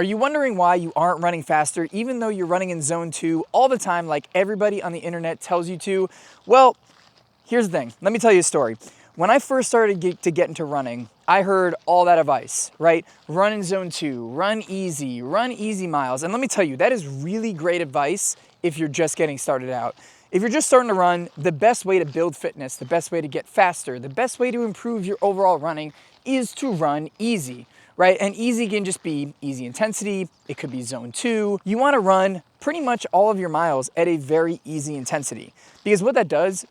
Are you wondering why you aren't running faster even though you're running in zone 2 all the time like everybody on the internet tells you to? Well, here's the thing. Let me tell you a story. When I first started to get into running, I heard all that advice, right? Run in zone 2, run easy miles. And let me tell you, that is really great advice if you're just getting started out. If you're just starting to run, the best way to build fitness, the best way to get faster, the best way to improve your overall running is to run easy, right? And easy can just be easy intensity. It could be zone 2. You want to run pretty much all of your miles at a very easy intensity, because what that does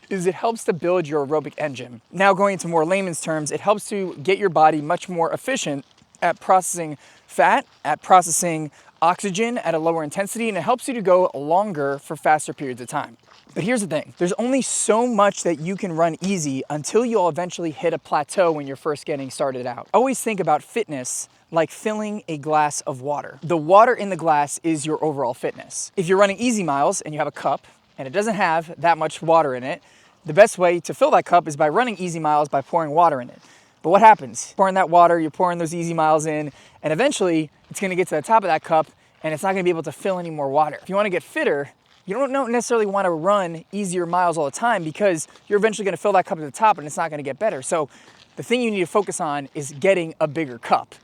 is it helps to build your aerobic engine. Now, going into more layman's terms, it helps to get your body much more efficient at processing fat, at processing oxygen at a lower intensity, and it helps you to go longer for faster periods of time. But here's the thing, there's only so much that you can run easy until you'll eventually hit a plateau when you're first getting started out. Always think about fitness like filling a glass of water. The water in the glass is your overall fitness. If you're running easy miles and you have a cup and it doesn't have that much water in it, the best way to fill that cup is by running easy miles by pouring water in it. But what happens? Pouring that water, you're pouring those easy miles in, and eventually it's gonna get to the top of that cup and it's not gonna be able to fill any more water. If you wanna get fitter, you don't necessarily wanna run easier miles all the time because you're eventually gonna fill that cup to the top and it's not gonna get better. So the thing you need to focus on is getting a bigger cup.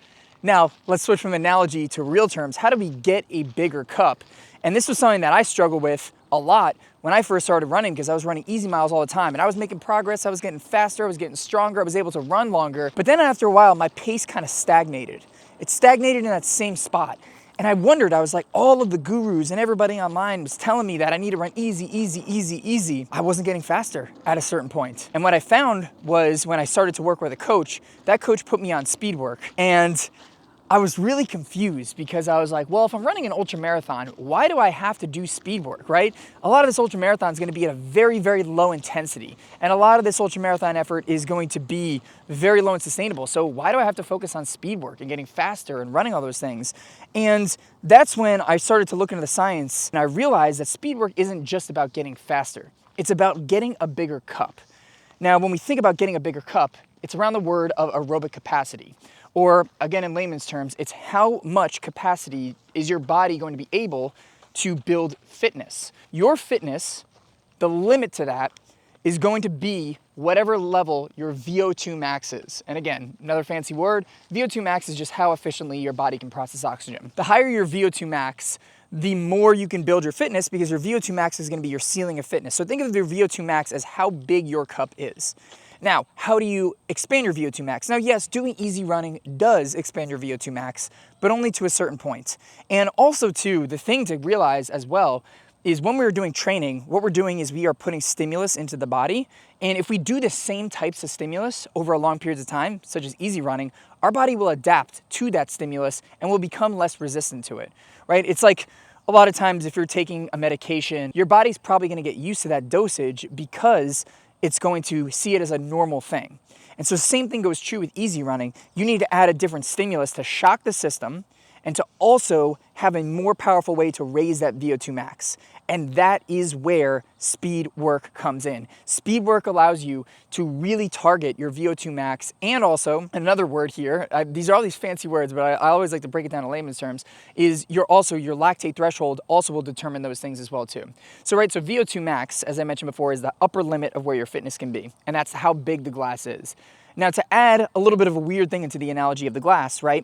Now, let's switch from analogy to real terms. How do we get a bigger cup? And this was something that I struggled with a lot when I first started running, because I was running easy miles all the time and I was making progress. I was getting faster, I was getting stronger, I was able to run longer. But then after a while, my pace kind of stagnated. It stagnated in that same spot. And I wondered, I was like, all of the gurus and everybody online was telling me that I need to run easy. I wasn't getting faster at a certain point. And what I found was when I started to work with a coach, that coach put me on Speedwork. And I was really confused because I was like, well, if I'm running an ultramarathon, why do I have to do speed work, right? A lot of this ultramarathon is going to be at a very, very low intensity. And a lot of this ultramarathon effort is going to be very low and sustainable. So why do I have to focus on speed work and getting faster and running all those things? And that's when I started to look into the science and I realized that speed work isn't just about getting faster. It's about getting a bigger cup. Now, when we think about getting a bigger cup, it's around the word of aerobic capacity. Or again, in layman's terms, it's how much capacity is your body going to be able to build fitness. Your fitness, the limit to that is going to be whatever level your VO2 max is. And again, another fancy word, VO2 max is just how efficiently your body can process oxygen. The higher your VO2 max, the more you can build your fitness, because your VO2 max is going to be your ceiling of fitness. So think of your VO2 max as how big your cup is. Now, how do you expand your VO2 max? Now, yes, doing easy running does expand your VO2 max, but only to a certain point. And also, too, the thing to realize as well is when we're doing training, what we're doing is we are putting stimulus into the body. And if we do the same types of stimulus over a long period of time, such as easy running, our body will adapt to that stimulus and will become less resistant to it, right? It's like a lot of times if you're taking a medication, your body's probably going to get used to that dosage because it's going to see it as a normal thing. And so the same thing goes true with easy running. You need to add a different stimulus to shock the system and to also have a more powerful way to raise that VO2 max. And that is where speed work comes in. Speed work allows you to really target your VO2 max, and also, another word here, these are all these fancy words, but I always like to break it down in layman's terms, is your lactate threshold also will determine those things as well too. So VO2 max, as I mentioned before, is the upper limit of where your fitness can be, and that's how big the glass is. Now, to add a little bit of a weird thing into the analogy of the glass, right?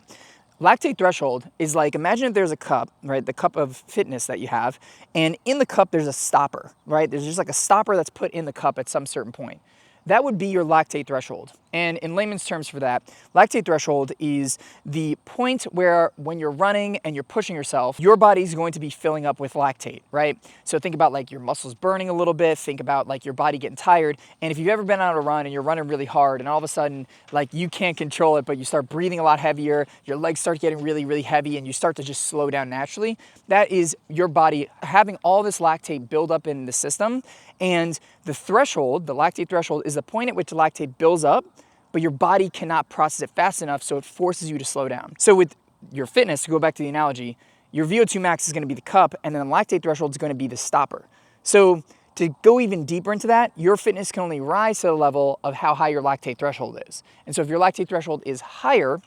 Lactate threshold is like, imagine if there's a cup, right? The cup of fitness that you have, and in the cup there's a stopper, right? There's just like a stopper that's put in the cup at some certain point. That would be your lactate threshold. And in layman's terms for that, lactate threshold is the point where when you're running and you're pushing yourself, your body's going to be filling up with lactate, right? So think about like your muscles burning a little bit, think about like your body getting tired. And if you've ever been on a run and you're running really hard and all of a sudden like you can't control it, but you start breathing a lot heavier, your legs start getting really, really heavy and you start to just slow down naturally, that is your body having all this lactate build up in the system. And the threshold, the lactate threshold, is the point at which the lactate builds up, but your body cannot process it fast enough, so it forces you to slow down. So with your fitness, to go back to the analogy, your VO2 max is going to be the cup, and then the lactate threshold is going to be the stopper. So to go even deeper into that, your fitness can only rise to the level of how high your lactate threshold is. And so if your lactate threshold is higher,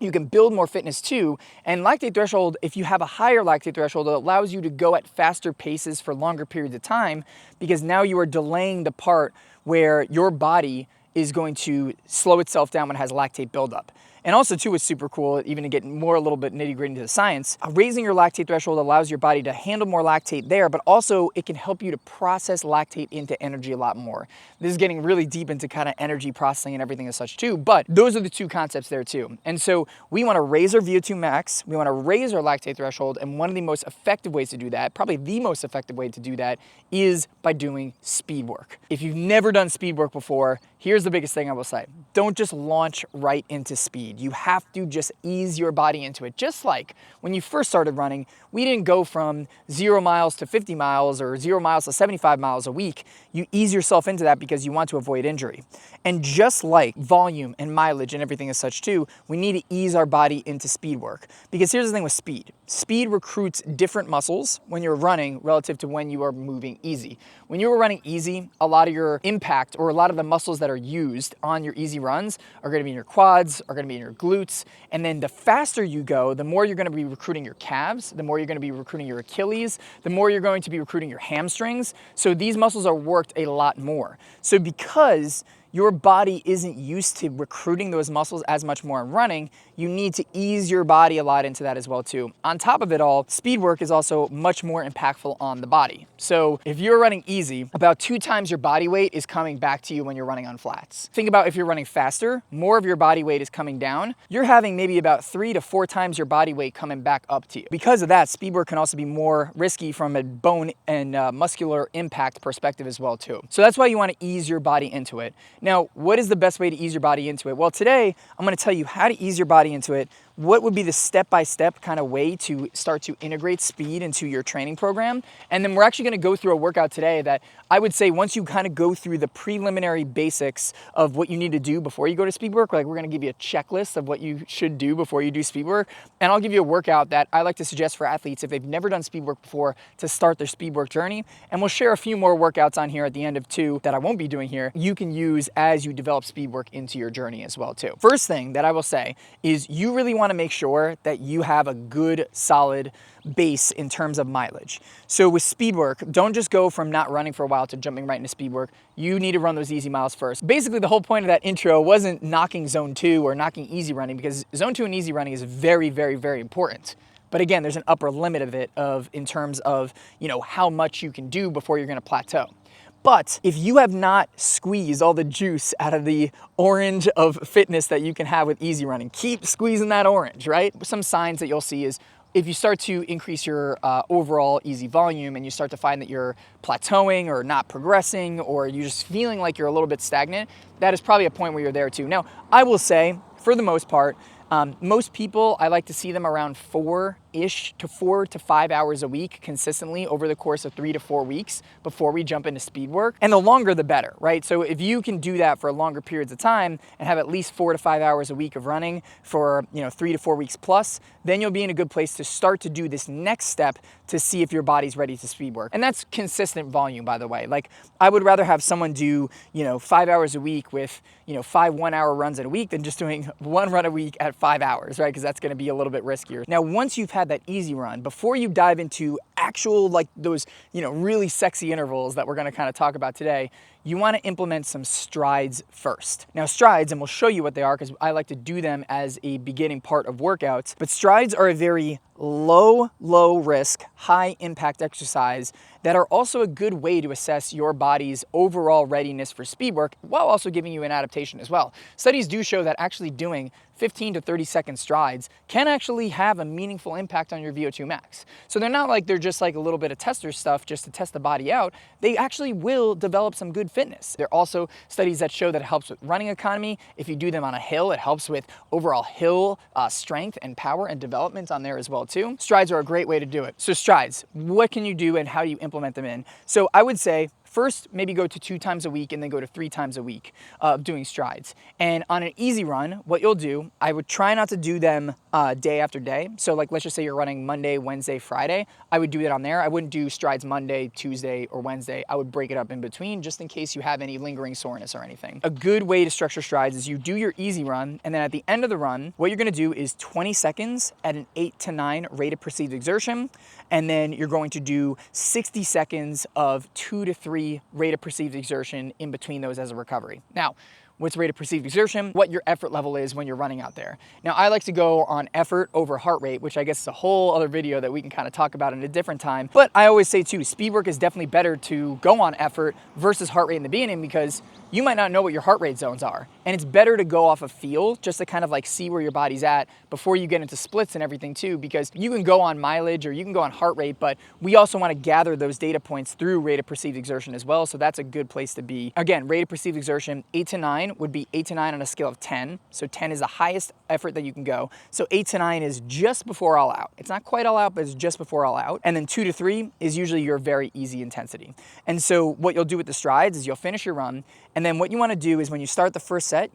you can build more fitness too. And lactate threshold, if you have a higher lactate threshold, it allows you to go at faster paces for longer periods of time, because now you are delaying the part where your body is going to slow itself down when it has lactate buildup. And also too, what's super cool, even to get more a little bit nitty gritty into the science, raising your lactate threshold allows your body to handle more lactate there, but also it can help you to process lactate into energy a lot more. This is getting really deep into kind of energy processing and everything as such too, but those are the two concepts there too. And so we want to raise our VO2 max, we want to raise our lactate threshold, and one of the most effective ways to do that, probably the most effective way to do that, is by doing speed work. If you've never done speed work before, here's the biggest thing I will say. Don't just launch right into speed. You have to just ease your body into it. Just like when you first started running, we didn't go from 0 miles to 50 miles or 0 miles to 75 miles a week. You ease yourself into that because you want to avoid injury. And just like volume and mileage and everything as such too, we need to ease our body into speed work. Because here's the thing with speed. Speed recruits different muscles when you're running relative to when you are moving easy. When you are running easy, a lot of your impact, or a lot of the muscles that are used on your easy runs are going to be in your quads, are going to be in your glutes. And then the faster you go, the more you're going to be recruiting your calves, the more you're going to be recruiting your Achilles, the more you're going to be recruiting your hamstrings. So these muscles are worked a lot more. So because your body isn't used to recruiting those muscles as much more in running, you need to ease your body a lot into that as well too. On top of it all, speed work is also much more impactful on the body. So if you're running easy, about 2 times your body weight is coming back to you when you're running on flats. Think about if you're running faster, more of your body weight is coming down. You're having maybe about 3 to 4 times your body weight coming back up to you. Because of that, speed work can also be more risky from a bone and muscular impact perspective as well too. So that's why you want to ease your body into it. Now, what is the best way to ease your body into it? Well, today I'm going to tell you how to ease your body into it. What would be the step-by-step kind of way to start to integrate speed into your training program? And then we're actually going to go through a workout today that I would say once you kind of go through the preliminary basics of what you need to do before you go to speed work, like we're going to give you a checklist of what you should do before you do speed work. And I'll give you a workout that I like to suggest for athletes if they've never done speed work before to start their speed work journey. And we'll share a few more workouts on here at the end of 2 that I won't be doing here, you can use as you develop speed work into your journey as well too. First thing that I will say is you really want to make sure that you have a good solid base in terms of mileage. So with speed work, don't just go from not running for a while to jumping right into speed work. You need to run those easy miles first. Basically, the whole point of that intro wasn't knocking zone 2 or knocking easy running, because zone 2 and easy running is very, very, very important. But again, there's an upper limit of it in terms of, how much you can do before you're going to plateau. But if you have not squeezed all the juice out of the orange of fitness that you can have with easy running, keep squeezing that orange, right? Some signs that you'll see is if you start to increase your overall easy volume and you start to find that you're plateauing or not progressing, or you're just feeling like you're a little bit stagnant, that is probably a point where you're there too. Now, I will say, for the most part, most people, I like to see them around 4 to 5 hours a week consistently over the course of 3 to 4 weeks before we jump into speed work. And the longer the better, right? So if you can do that for longer periods of time and have at least 4 to 5 hours a week of running for 3 to 4 weeks plus, then you'll be in a good place to start to do this next step to see if your body's ready to speed work. And that's consistent volume, by the way. Like, I would rather have someone do 5 hours a week with 5 1-hour runs in a week than just doing 1 run a week at 5 hours, right? Because that's going to be a little bit riskier. Now, once you've had that easy run, before you dive into actual, like those, really sexy intervals that we're going to kind of talk about today, you want to implement some strides first. Now, strides, and we'll show you what they are because I like to do them as a beginning part of workouts, but strides are a very low risk, high impact exercise that are also a good way to assess your body's overall readiness for speed work while also giving you an adaptation as well. Studies do show that actually doing 15 to 30 second strides can actually have a meaningful impact on your VO2 max. So they're not like they're just like a little bit of tester stuff just to test the body out. They actually will develop some good fitness. There are also studies that show that it helps with running economy. If you do them on a hill, it helps with overall hill strength and power and development on there as well too. Strides are a great way to do it. So strides, what can you do and how do you implement them in? So I would say first maybe go to 2 times a week and then go to 3 times a week of doing strides. And on an easy run, what you'll do, I would try not to do them day after day. So like, let's just say you're running Monday, Wednesday, Friday. I would do it on there. I wouldn't do strides Monday, Tuesday, or Wednesday. I would break it up in between just in case you have any lingering soreness or anything. A good way to structure strides is you do your easy run, and then at the end of the run, what you're gonna do is 20 seconds at an 8 to 9 rate of perceived exertion, and then you're going to do 60 seconds of 2 to 3 rate of perceived exertion in between those as a recovery. Now, what's rate of perceived exertion? What your effort level is when you're running out there. Now, I like to go on effort over heart rate, which I guess is a whole other video that we can kind of talk about in a different time. But I always say too, speed work is definitely better to go on effort versus heart rate in the beginning, because you might not know what your heart rate zones are. And it's better to go off a feel just to kind of like see where your body's at before you get into splits and everything too, because you can go on mileage or you can go on heart rate, but we also want to gather those data points through rate of perceived exertion as well. So that's a good place to be. Again, rate of perceived exertion, 8 to 9 would be 8 to 9 on a scale of 10. So 10 is the highest effort that you can go. So 8 to 9 is just before all out. It's not quite all out, but it's just before all out. And then 2 to 3 is usually your very easy intensity. And so what you'll do with the strides is you'll finish your run, and then what you want to do is when you start the first set,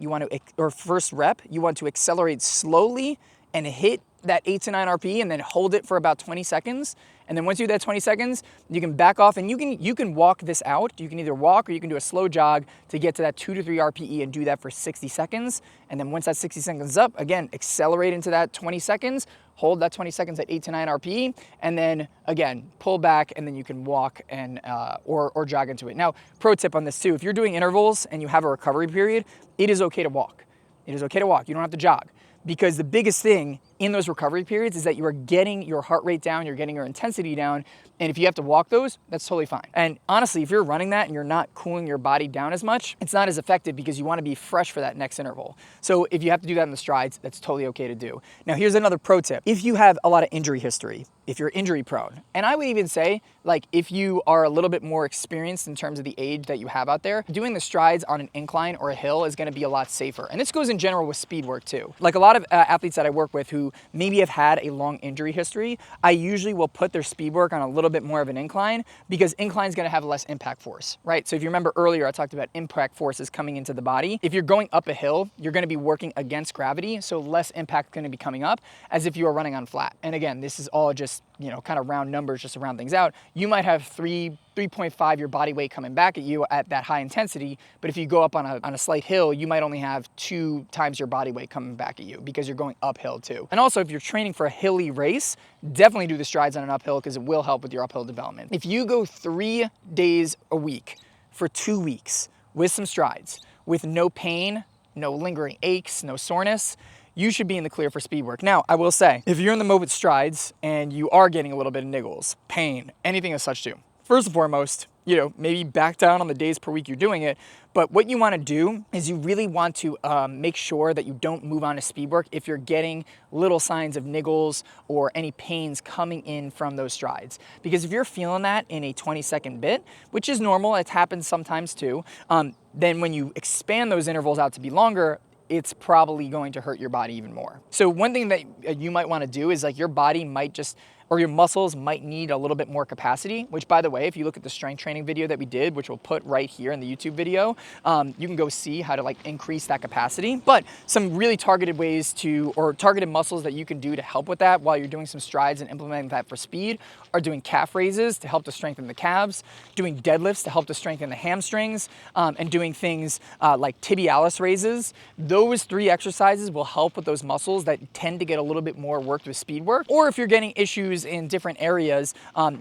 or first rep, you want to accelerate slowly and hit that 8 to 9 RPE and then hold it for about 20 seconds. And then once you do that 20 seconds, you can back off, and you can walk this out. You can either walk or you can do a slow jog to get to that 2 to 3 RPE and do that for 60 seconds. And then once that 60 seconds is up, again, accelerate into that 20 seconds, hold that 20 seconds at 8 to 9 RPE, and then again, pull back, and then you can walk and or jog into it. Now, pro tip on this too, if you're doing intervals and you have a recovery period, it is okay to walk. It is okay to walk. You don't have to jog. Because the biggest thing in those recovery periods is that you are getting your heart rate down, you're getting your intensity down, and if you have to walk those, that's totally fine. And honestly, if you're running that and you're not cooling your body down as much, it's not as effective because you want to be fresh for that next interval. So if you have to do that in the strides, that's totally okay to do. Now, here's another pro tip. If you have a lot of injury history, if you're injury prone, and I would even say, like, if you are a little bit more experienced in terms of the age that you have out there, doing the strides on an incline or a hill is going to be a lot safer. And this goes in general with speed work too. Like a lot of athletes that I work with who maybe have had a long injury history, I usually will put their speed work on a little bit more of an incline, because incline is going to have less impact force, right? So if you remember earlier, I talked about impact forces coming into the body. If you're going up a hill, you're going to be working against gravity, so less impact going to be coming up as if you are running on flat. And again, this is all just, you know, kind of round numbers just to round things out. You might have 3.5 your body weight coming back at you at that high intensity, but if you go up on a slight hill, you might only have 2 times your body weight coming back at you because you're going uphill too. And also, if you're training for a hilly race, definitely do the strides on an uphill because it will help with your uphill development. If you go 3 days a week for 2 weeks with some strides, with no pain, no lingering aches, no soreness, you should be in the clear for speed work. Now, I will say, if you're in the mode with strides and you are getting a little bit of niggles, pain, anything as such too, first and foremost, you know, maybe back down on the days per week you're doing it. But what you want to do is you really want to make sure that you don't move on to speed work if you're getting little signs of niggles or any pains coming in from those strides. Because if you're feeling that in a 20-second bit, which is normal, it happens sometimes too, then when you expand those intervals out to be longer, it's probably going to hurt your body even more. So one thing that you might want to do is, like, your body might just, or your muscles might need a little bit more capacity, which, by the way, if you look at the strength training video that we did, which we'll put right here in the YouTube video, you can go see how to like increase that capacity. But some really targeted ways to, or targeted muscles that you can do to help with that while you're doing some strides and implementing that for speed are doing calf raises to help to strengthen the calves, doing deadlifts to help to strengthen the hamstrings, and doing things like tibialis raises. Those 3 exercises will help with those muscles that tend to get a little bit more worked with speed work. Or if you're getting issues in different areas,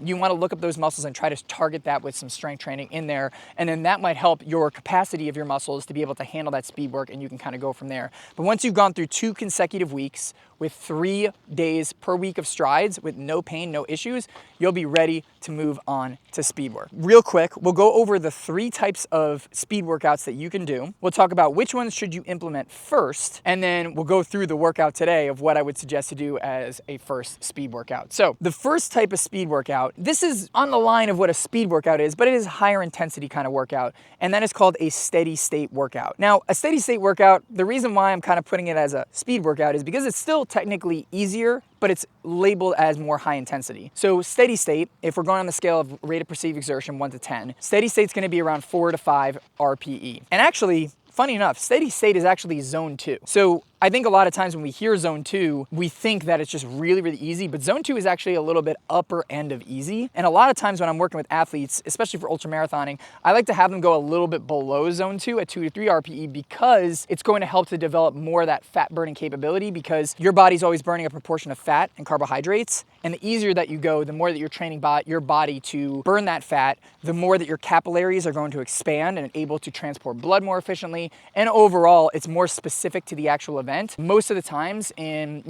you want to look up those muscles and try to target that with some strength training in there. And then that might help your capacity of your muscles to be able to handle that speed work, and you can kind of go from there. But once you've gone through 2 consecutive weeks with 3 days per week of strides with no pain, no issues, you'll be ready to move on to speed work. Real quick, we'll go over the 3 types of speed workouts that you can do. We'll talk about which ones should you implement first, and then we'll go through the workout today of what I would suggest to do as a first speed workout. So the first type of speed workout, this is on the line of what a speed workout is, but it is a higher intensity kind of workout, and that is called a steady state workout. Now, a steady state workout, the reason why I'm kind of putting it as a speed workout is because it's still technically easier, but but it's labeled as more high intensity. So steady state, if we're going on the scale of rate of perceived exertion 1 to 10, steady state's gonna be around 4 to 5 RPE. And actually, funny enough, steady state is actually zone 2. So I think a lot of times when we hear zone 2, we think that it's just really, really easy, but zone 2 is actually a little bit upper end of easy. And a lot of times when I'm working with athletes, especially for ultramarathoning, I like to have them go a little bit below zone 2 at 2 to 3 RPE because it's going to help to develop more of that fat burning capability, because your body's always burning a proportion of fat and carbohydrates. And the easier that you go, the more that you're training your body to burn that fat, the more that your capillaries are going to expand and able to transport blood more efficiently. And overall, it's more specific to the actual event. Most of the times in,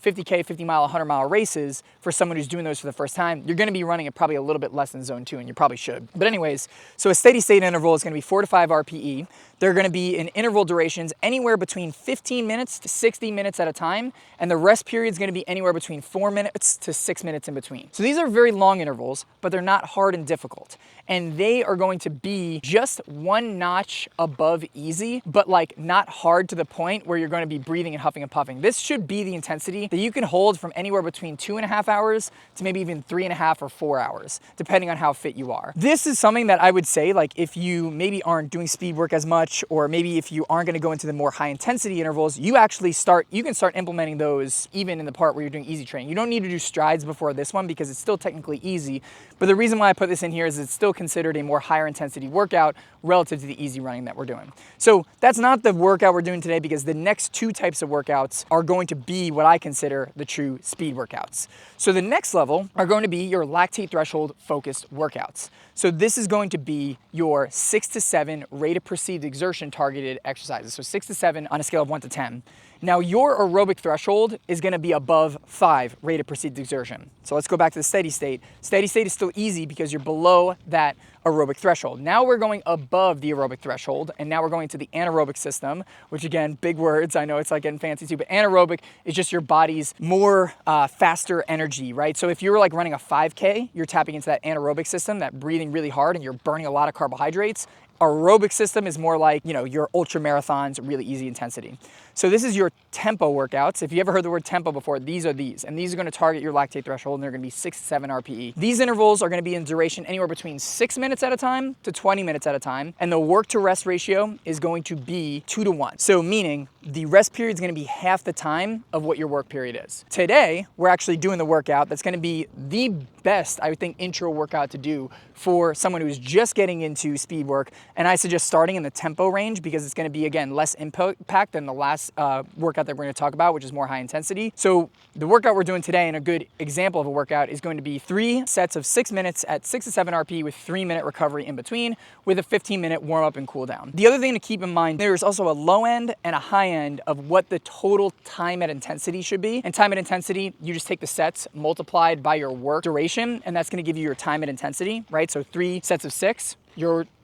50K, 50 mile, 100 mile races, for someone who's doing those for the first time, you're gonna be running at probably a little bit less than zone 2, and you probably should. But anyways, so a steady state interval is gonna be 4 to 5 RPE. They're gonna be in interval durations anywhere between 15 minutes to 60 minutes at a time, and the rest period is gonna be anywhere between 4 minutes to 6 minutes in between. So these are very long intervals, but they're not hard and difficult. And they are going to be just one notch above easy, but like not hard to the point where you're gonna be breathing and huffing and puffing. This should be the intensity that you can hold from anywhere between 2.5 hours to maybe even 3.5 or 4 hours, depending on how fit you are. This is something that I would say, like if you maybe aren't doing speed work as much, or maybe if you aren't gonna go into the more high intensity intervals, you can start implementing those even in the part where you're doing easy training. You don't need to do strides before this one because it's still technically easy. But the reason why I put this in here is it's still considered a more higher intensity workout relative to the easy running that we're doing. So that's not the workout we're doing today, because the next two types of workouts are going to be what I consider the true speed workouts. So the next level are going to be your lactate threshold focused workouts. So this is going to be your 6 to 7 rate of perceived exertion targeted exercises. So 6 to 7 on a scale of 1 to 10. Now your aerobic threshold is gonna be above 5 rate of perceived exertion. So let's go back to the steady state. Steady state is still easy because you're below that aerobic threshold. Now we're going above the aerobic threshold, and now we're going to the anaerobic system, which again, big words, I know it's like getting fancy too, but anaerobic is just your body's more faster energy, right? So if you're like running a 5K, you're tapping into that anaerobic system, that breathing really hard, and you're burning a lot of carbohydrates. Aerobic system is more like, your ultra marathons, really easy intensity. So this is your tempo workouts. If you ever heard the word tempo before, these are these, and these are gonna target your lactate threshold, and they're gonna be 6 to 7 RPE. These intervals are gonna be in duration anywhere between 6 minutes at a time to 20 minutes at a time, and the work to rest ratio is going to be 2 to 1. So meaning the rest period is gonna be half the time of what your work period is. Today, we're actually doing the workout that's gonna be the best, I would think, intro workout to do for someone who's just getting into speed work. And I suggest starting in the tempo range because it's gonna be, again, less impact than the last workout that we're gonna talk about, which is more high intensity. So the workout we're doing today, and a good example of a workout, is going to be 3 sets of 6 minutes at 6 to 7 RPE with 3-minute recovery in between, with a 15-minute warm up and cool down. The other thing to keep in mind, there's also a low end and a high end of what the total time at intensity should be. And time at intensity, you just take the sets multiplied by your work duration, and that's gonna give you your time at intensity, right? So 3 sets of 6,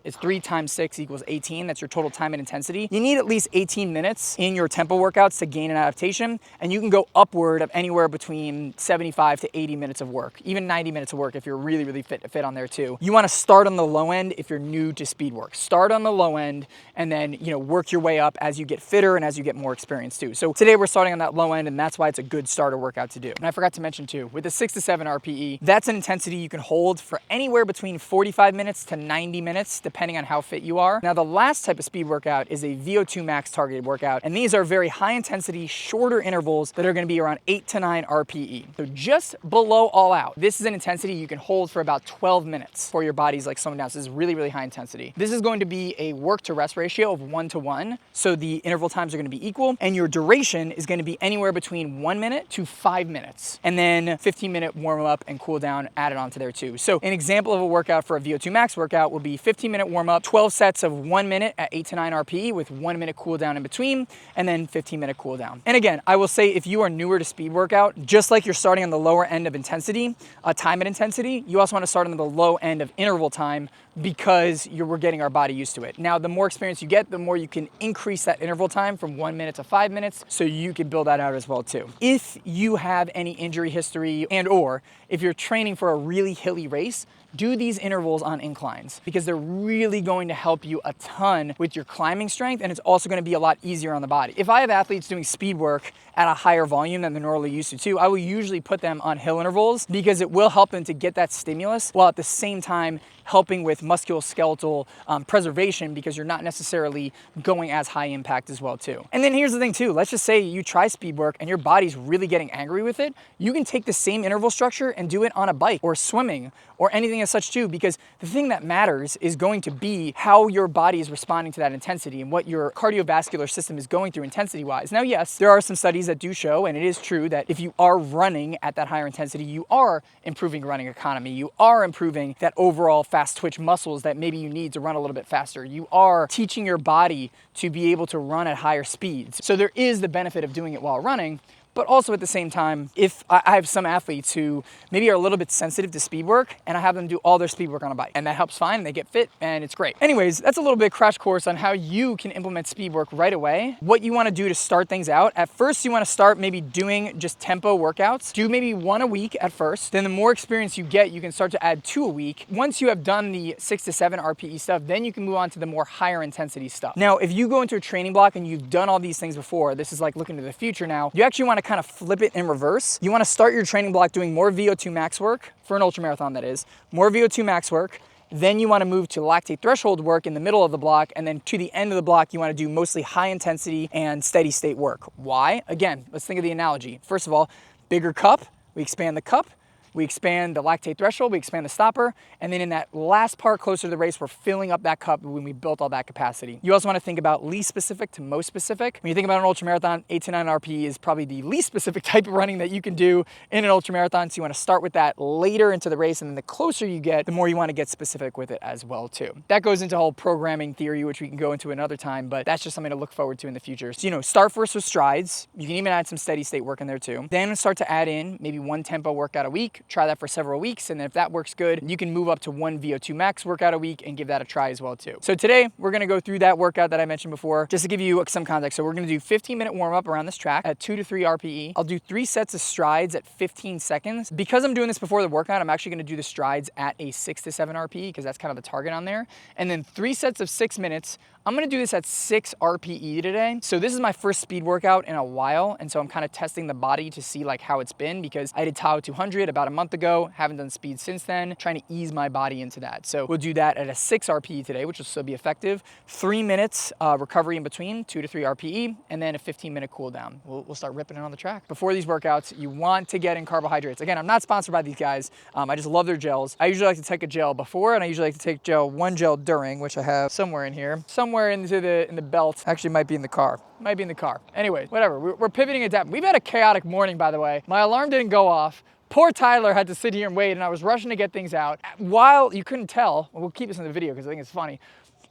it's 3 times 6 equals 18. That's your total time and intensity. You need at least 18 minutes in your tempo workouts to gain an adaptation, and you can go upward of anywhere between 75 to 80 minutes of work, even 90 minutes of work if you're really, really fit on there too. You wanna start on the low end if you're new to speed work. Start on the low end and then work your way up as you get fitter and as you get more experience too. So today we're starting on that low end, and that's why it's a good starter workout to do. And I forgot to mention too, with the 6 to 7 RPE, that's an intensity you can hold for anywhere between 45 minutes to 90 minutes, depending on how fit you are. Now, the last type of speed workout is a VO2 max targeted workout, and these are very high intensity, shorter intervals that are gonna be around 8 to 9 RPE. So just below all out. This is an intensity you can hold for about 12 minutes before your body's like slowing down. So this is really, really high intensity. This is going to be a work to rest ratio of 1 to 1. So the interval times are gonna be equal, and your duration is gonna be anywhere between 1 minute to 5 minutes. And then 15-minute warm up and cool down added onto there too. So an example of a workout for a VO2 max workout will be 15-minute warm up, 12 sets of 1 minute at 8 to 9 RPE with 1 minute cool down in between, and then 15-minute cool down. And again, I will say, if you are newer to speed workout, just like you're starting on the lower end of intensity, time at intensity, you also want to start on the low end of interval time, because we're getting our body used to it. Now, the more experience you get, the more you can increase that interval time from 1 minute to 5 minutes, so you can build that out as well too. If you have any injury history, and or if you're training for a really hilly race, do these intervals on inclines, because they're really going to help you a ton with your climbing strength, and it's also going to be a lot easier on the body. If I have athletes doing speed work at a higher volume than they're normally used to too, I will usually put them on hill intervals because it will help them to get that stimulus while at the same time helping with musculoskeletal preservation, because you're not necessarily going as high impact as well too. And then here's the thing too, let's just say you try speed work and your body's really getting angry with it. You can take the same interval structure and do it on a bike or swimming or anything as such too, because the thing that matters is going to be how your body is responding to that intensity and what your cardiovascular system is going through intensity wise. Now, yes, there are some studies that do show, and it is true, that if you are running at that higher intensity, you are improving running economy. You are improving that overall fast twitch muscles that maybe you need to run a little bit faster. You are teaching your body to be able to run at higher speeds. So there is the benefit of doing it while running. But also at the same time, if I have some athletes who maybe are a little bit sensitive to speed work, and I have them do all their speed work on a bike, and that helps fine, and they get fit, and it's great. Anyways, that's a little bit crash course on how you can implement speed work right away. What you want to do to start things out: at first, you want to start maybe doing just tempo workouts. Do maybe 1 a week at first. Then the more experience you get, you can start to add 2 a week. Once you have done the 6 to 7 RPE stuff, then you can move on to the more higher intensity stuff. Now, if you go into a training block and you've done all these things before, this is like looking to the future now, you actually want to kind of flip it in reverse. You want to start your training block doing more VO2 max work, for an ultramarathon that is, more VO2 max work. Then you want to move to lactate threshold work in the middle of the block, and then to the end of the block, you want to do mostly high intensity and steady state work. Why? Again, let's think of the analogy. First of all, bigger cup, we expand the cup. We expand the lactate threshold, we expand the stopper, and then in that last part closer to the race, we're filling up that cup when we built all that capacity. You also want to think about least specific to most specific. When you think about an ultramarathon, 8 to 9 RPE is probably the least specific type of running that you can do in an ultramarathon, so you want to start with that later into the race, and then the closer you get, the more you want to get specific with it as well too. That goes into whole programming theory, which we can go into another time, but that's just something to look forward to in the future. So, start first with strides. You can even add some steady state work in there too. Then start to add in maybe 1 tempo workout a week. Try that for several weeks, and then if that works good, you can move up to 1 VO2 max workout a week and give that a try as well too. So today we're going to go through that workout that I mentioned before, just to give you some context. So we're going to do 15-minute warm-up around this track at 2 to 3 RPE. I'll do 3 sets of strides at 15 seconds. Because I'm doing this before the workout, I'm actually going to do the strides at a 6 to 7 RPE, because that's kind of the target on there. And then 3 sets of 6 minutes. I'm gonna do this at 6 RPE today. So this is my first speed workout in a while, and so I'm kind of testing the body to see like how it's been, because I did Tahoe 200 about a month ago, haven't done speed since then, trying to ease my body into that. So we'll do that at a 6 RPE today, which will still be effective. 3 minutes recovery in between, 2 to 3 RPE, and then a 15-minute cool down. We'll start ripping it on the track. Before these workouts, you want to get in carbohydrates. Again, I'm not sponsored by these guys. I just love their gels. I usually like to take a gel before, and I usually like to take one gel during, which I have somewhere in here. Somewhere in the belt. Actually might be in the car. Might be in the car. Anyway, whatever. We're pivoting it down. We've had a chaotic morning, by the way. My alarm didn't go off. Poor Tyler had to sit here and wait, and I was rushing to get things out. While you couldn't tell, we'll keep this in the video because I think it's funny.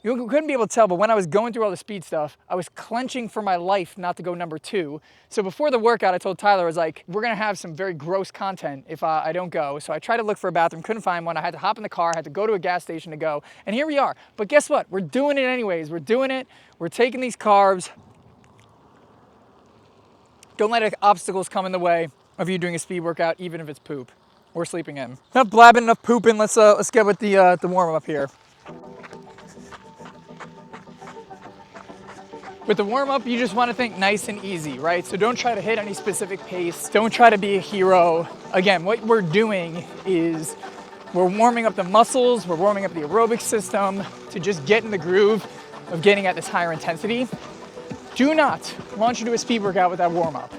You couldn't be able to tell, but when I was going through all the speed stuff, I was clenching for my life not to go number 2. So before the workout, I told Tyler, I was like, we're gonna have some very gross content if I don't go. So I tried to look for a bathroom, couldn't find one. I had to hop in the car, I had to go to a gas station to go. And here we are. But guess what? We're doing it anyways. We're doing it. We're taking these carbs. Don't let obstacles come in the way of you doing a speed workout, even if it's poop or sleeping in. Enough blabbing, enough pooping. Let's get with the warm up here. With the warm-up, you just want to think nice and easy, right? So don't try to hit any specific pace. Don't try to be a hero. Again, what we're doing is we're warming up the muscles, we're warming up the aerobic system to just get in the groove of getting at this higher intensity. Do not launch into a speed workout without warm-up.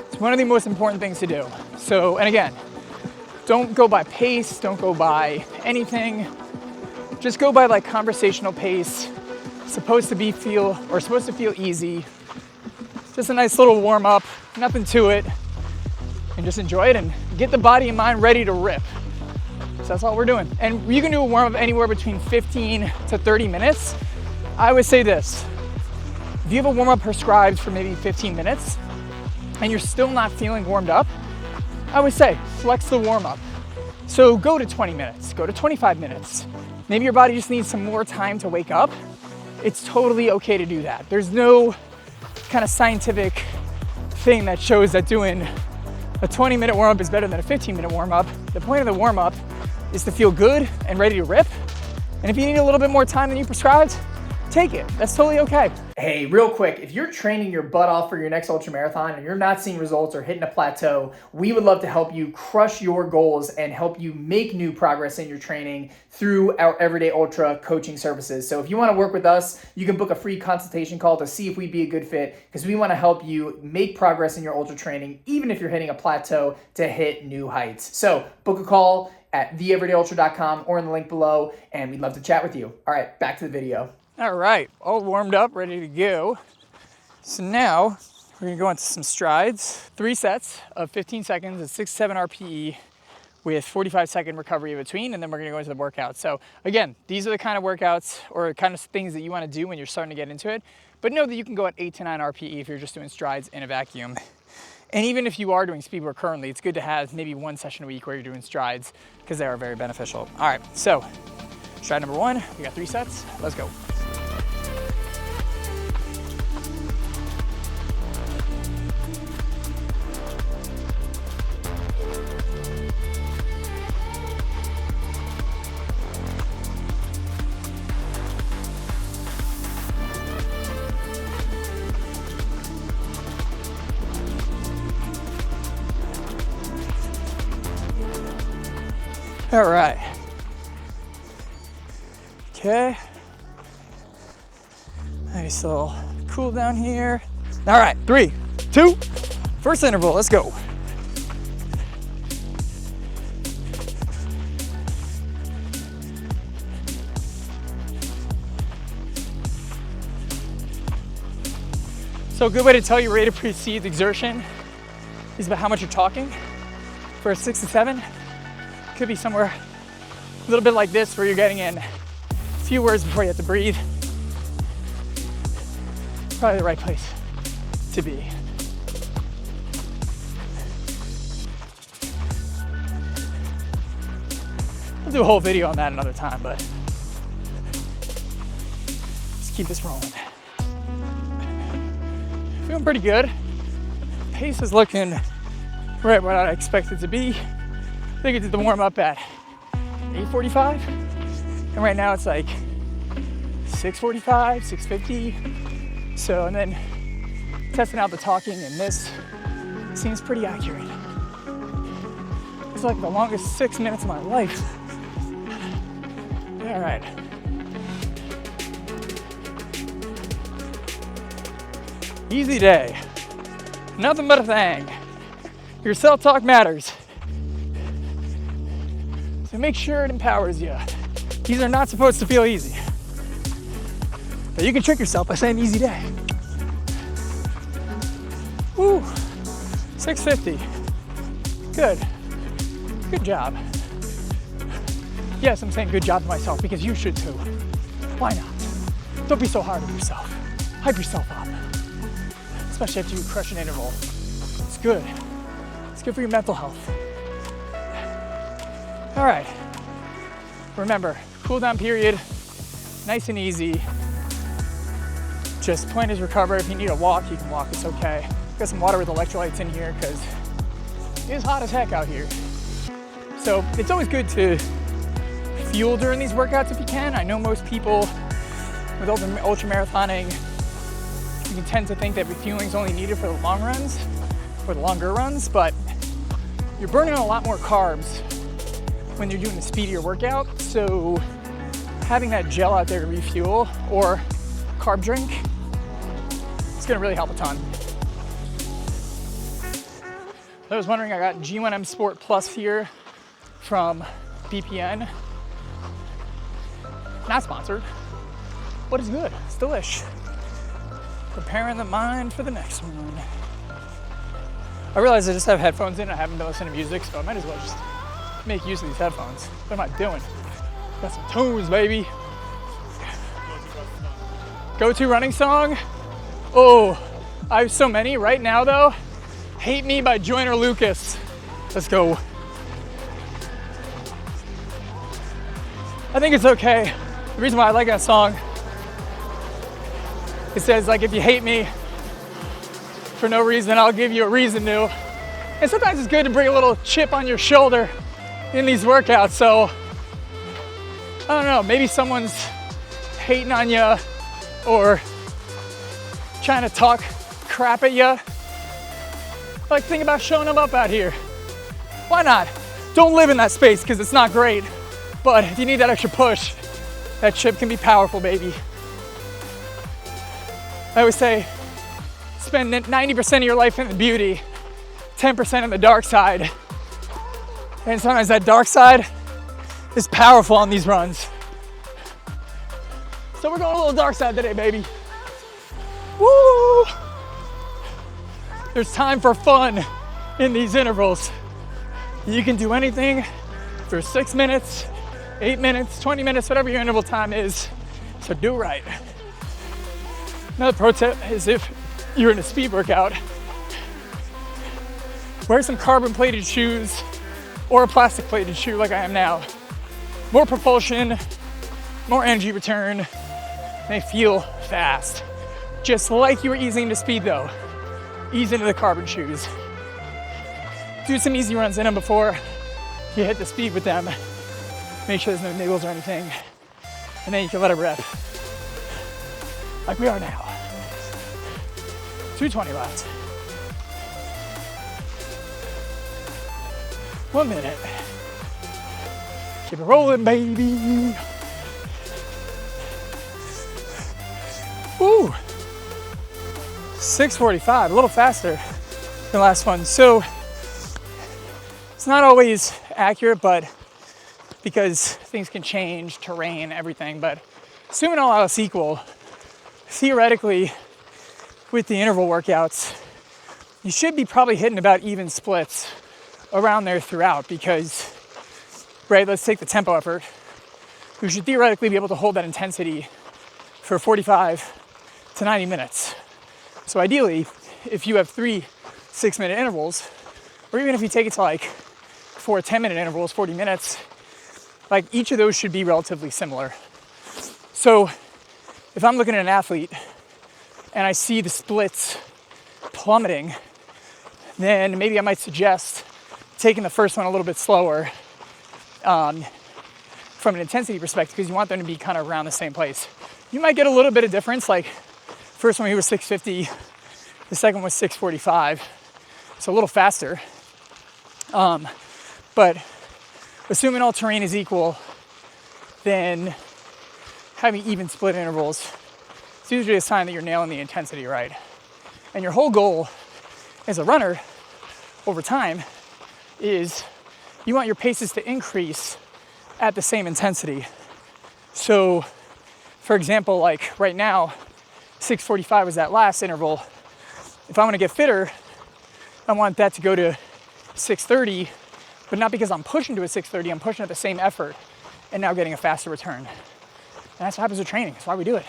It's one of the most important things to do. So, and again, don't go by pace, don't go by anything. Just go by like conversational pace. Supposed to feel easy. Just a nice little warm up, nothing to it, and just enjoy it and get the body and mind ready to rip. So that's all we're doing. And you can do a warm up anywhere between 15 to 30 minutes. I would say this: if you have a warm up prescribed for maybe 15 minutes and you're still not feeling warmed up, I would say flex the warm up. So go to 20 minutes, go to 25 minutes. Maybe your body just needs some more time to wake up. It's totally okay to do that. There's no kind of scientific thing that shows that doing a 20-minute warm-up is better than a 15-minute warm-up. The point of the warm-up is to feel good and ready to rip, And if you need a little bit more time than you prescribed, take it. That's totally okay. Hey, real quick, if you're training your butt off for your next ultramarathon and you're not seeing results or hitting a plateau, we would love to help you crush your goals and help you make new progress in your training through our Everyday Ultra coaching services. So if you want to work with us, you can book a free consultation call to see if we'd be a good fit, because we want to help you make progress in your ultra training, even if you're hitting a plateau, to hit new heights. So book a call at theeverydayultra.com or in the link below, and we'd love to chat with you. All right, back to the video. All right, all warmed up, ready to go. So now we're gonna go into some strides. 3 sets of 15 seconds at 6 to 7 RPE with 45-second recovery in between, and then we're gonna go into the workout. So again, these are the kind of workouts or kind of things that you wanna do when you're starting to get into it, but know that you can go at 8 to 9 RPE if you're just doing strides in a vacuum. And even if you are doing Speedwork currently, it's good to have maybe 1 session a week where you're doing strides, because they are very beneficial. All right, so stride number 1, we got 3 sets, let's go. All right. Okay. Nice little cool down here. All right, 3, 2, first interval, let's go. So a good way to tell your rate of perceived exertion is about how much you're talking. For a 6 to 7, could be somewhere a little bit like this, where you're getting in a few words before you have to breathe. Probably the right place to be. I'll do a whole video on that another time, but let's keep this rolling. Feeling pretty good. Pace is looking right what I expect it to be. I think I did the warm up at 8:45, and right now it's like 6:45, 6:50. So, and then testing out the talking, and this seems pretty accurate. It's like the longest 6 minutes of my life. All right. Easy day. Nothing but a thing. Your self-talk matters. So make sure it empowers you. These are not supposed to feel easy. But you can trick yourself by saying easy day. Woo, 650. Good. Good job. Yes, I'm saying good job to myself because you should too. Why not? Don't be so hard on yourself. Hype yourself up. Especially after you crush an interval. It's good. It's good for your mental health. All right. Remember, cool down period, nice and easy. Just point is recover. If you need to walk, you can walk, it's okay. Got some water with electrolytes in here because it is hot as heck out here. So it's always good to fuel during these workouts if you can. I know most people with ultramarathoning, you can tend to think that refueling is only needed for the long runs, for the longer runs, but you're burning a lot more carbs when you're doing a speedier workout. So having that gel out there to refuel or carb drink, it's gonna really help a ton. I was wondering, I got G1M Sport Plus here from BPN. Not sponsored, but it's good, it's delish. Preparing the mind for the next one. I realize I just have headphones in, I haven't been listening to music, so I might as well just make use of these headphones. What am I doing? Got some tunes, baby. Go-to running song? Oh, I have so many. Right now though, Hate Me by Joyner Lucas. Let's go. I think it's okay. The reason why I like that song, it says like, if you hate me for no reason, I'll give you a reason to. And sometimes it's good to bring a little chip on your shoulder in these workouts. So I don't know, maybe someone's hating on you or trying to talk crap at you. Like, think about showing them up out here. Why not? Don't live in that space because it's not great. But if you need that extra push, that chip can be powerful, baby. I always say, spend 90% of your life in the beauty, 10% in the dark side. And sometimes that dark side is powerful on these runs. So we're going a little dark side today, baby. Woo! There's time for fun in these intervals. You can do anything for 6 minutes, 8 minutes, 20 minutes, whatever your interval time is. So do right. Another pro tip is if you're in a speed workout, wear some carbon plated shoes or a plastic plated shoe like I am now. More propulsion, more energy return. They feel fast. Just like you were easing into speed though. Ease into the carbon shoes. Do some easy runs in them before you hit the speed with them. Make sure there's no niggles or anything. And then you can let it rip. Like we are now. 220 left. 1 minute. Keep it rolling, baby. Woo! 6:45, a little faster than the last one. So it's not always accurate, but because things can change, terrain, everything. But assuming all else equal, theoretically, with the interval workouts, you should be probably hitting about even splits around there throughout because, right, let's take the tempo effort. You should theoretically be able to hold that intensity for 45 to 90 minutes. So ideally, if you have 3 6-minute intervals, or even if you take it to like 4 10-minute intervals, 40 minutes, like each of those should be relatively similar. So if I'm looking at an athlete and I see the splits plummeting, then maybe I might suggest taking the first one a little bit slower from an intensity perspective because you want them to be kind of around the same place. You might get a little bit of difference, like first one he was 650, the second was 645, so a little faster. But assuming all terrain is equal, then having even split intervals, it's usually a sign that you're nailing the intensity right. And your whole goal as a runner over time is you want your paces to increase at the same intensity. So, for example, like right now, 6:45 was that last interval. If I want to get fitter, I want that to go to 6:30, but not because I'm pushing to a 6:30, I'm pushing at the same effort and now getting a faster return. And that's what happens with training. That's why we do it.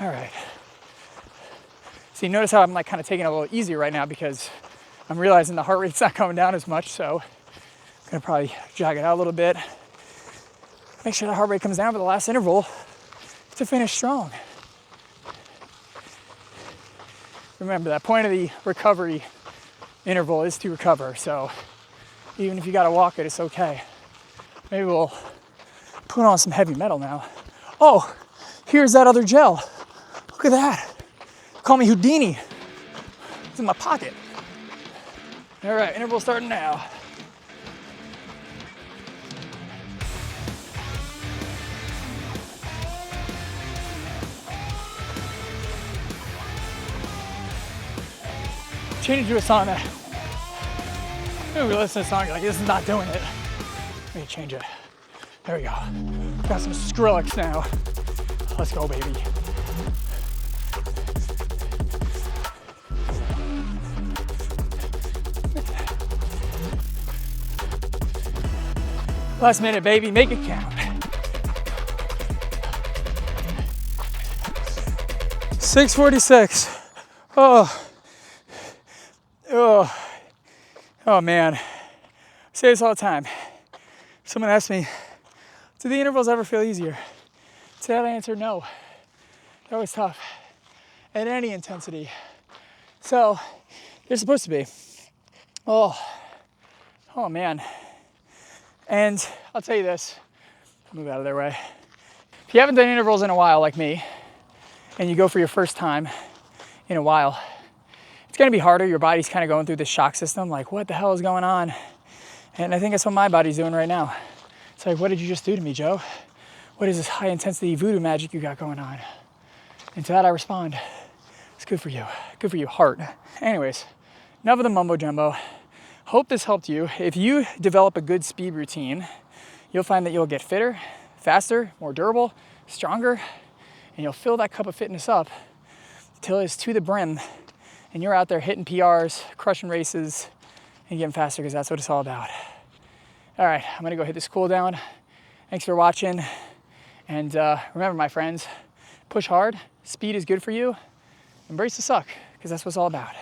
All right. So you notice how I'm like kind of taking it a little easier right now because I'm realizing the heart rate's not coming down as much, so I'm gonna probably jog it out a little bit. Make sure the heart rate comes down for the last interval to finish strong. Remember, that point of the recovery interval is to recover, so even if you gotta walk it, it's okay. Maybe we'll put on some heavy metal now. Oh, here's that other gel. Look at that. Call me Houdini. It's in my pocket. All right, interval starting now. Change it to a song that, maybe we listen to a song, you're like, this is not doing it. Let me change it. There we go. Got some Skrillex now. Let's go, baby. Last minute, baby, make it count. 6:46. Oh man. I say this all the time. Someone asked me, do the intervals ever feel easier? To that answer, no. They're always tough at any intensity. So they're supposed to be. Oh man. And I'll tell you this, Move out of their way. If you haven't done intervals in a while like me, and you go for your first time in a while, it's gonna be harder. Your body's kind of going through this shock system, like what the hell is going on? And I think that's what my body's doing right now. It's like, what did you just do to me, Joe? What is this high intensity voodoo magic you got going on? And to that I respond, it's good for you, heart. Anyways, enough of the mumbo jumbo. Hope this helped you. If you develop a good speed routine, you'll find that you'll get fitter, faster, more durable, stronger, and you'll fill that cup of fitness up till it's to the brim, and you're out there hitting PRs, crushing races, and getting faster, because that's what it's all about. All right, I'm gonna go hit this cool down. Thanks for watching. And remember, my friends, push hard. Speed is good for you. Embrace the suck, because that's what it's all about.